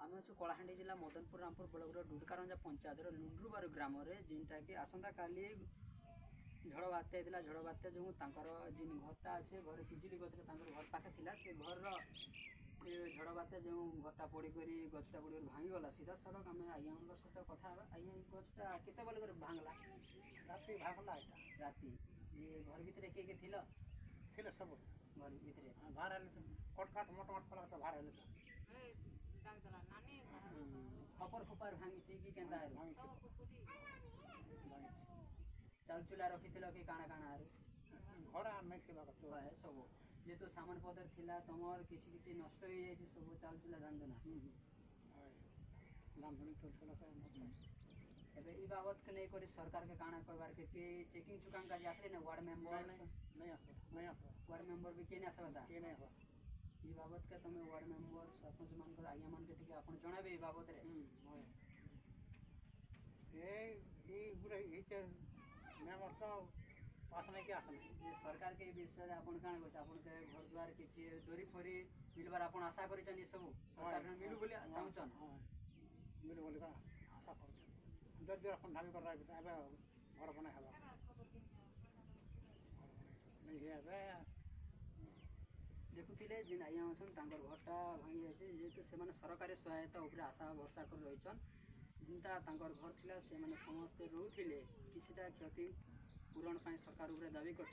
आम अच्छे कलाहां जिला मदनपुर रामपुर बड़गुड़ डुडकारंजा पंचायत लुंड्रुबार ग्राम जिनटा कि आसंता काली झड़ बात्या होता झड़ बात्या जो जिन घरटा अच्छे घर पिजुली गच घर पाखे थी से घर झड़ बात्या जो घरटा पड़क गचटा पड़ भांगीगला सीधा सड़क आम आज्ञा सहित कथा आज्ञा गचटा केत बेल भांगला राति भागला राति ये घर भितर किए थे सब घर भितर बाहर कटकाट मोटमोट कला तो बाहर खपर खुपार भांगी कि केन्ता चाउल चूल्हा रखी कि काଣା काଣା घर नहीं थी सब जेहेतु सामान पदर थिला तुमर किसी किसी नष्ट हो जाए सब चाउल चूल्हा रांधना एबे ई बाबत के नहीं करी सरकार के काଣା करबार के चेकिंग चुकांग का आसले ना वार्ड मेंबर नहीं वार्ड मेंबर भी के नहीं आसबा के नहीं हो ई बाबत के तुम वार्ड मेंबर सरपंच मान आज्ञा मान के आपन जणाबे ई बाबत रे मेंबर तो पास नहीं के आसन जे सरकार के विषय आपन काण कहते आपन के घर द्वार किछि दोरी फोरी मिलबार आपन आशा करि छन सब सरकार ने मिलु बोली चाहछन मिलु बोली का आशा कर जर जर अपन ढाबी कर रहा है एबे घर बना हवा नहीं है देखुले जिन आज्ञा अच्छा घरटा भांगी जाए जेहेतु से सरकारी सहायता उपर आशा भरसा कर रही जिनटा घर थी से समस्ते रोले किसीटा क्षति पूरण सरकार दाबी कर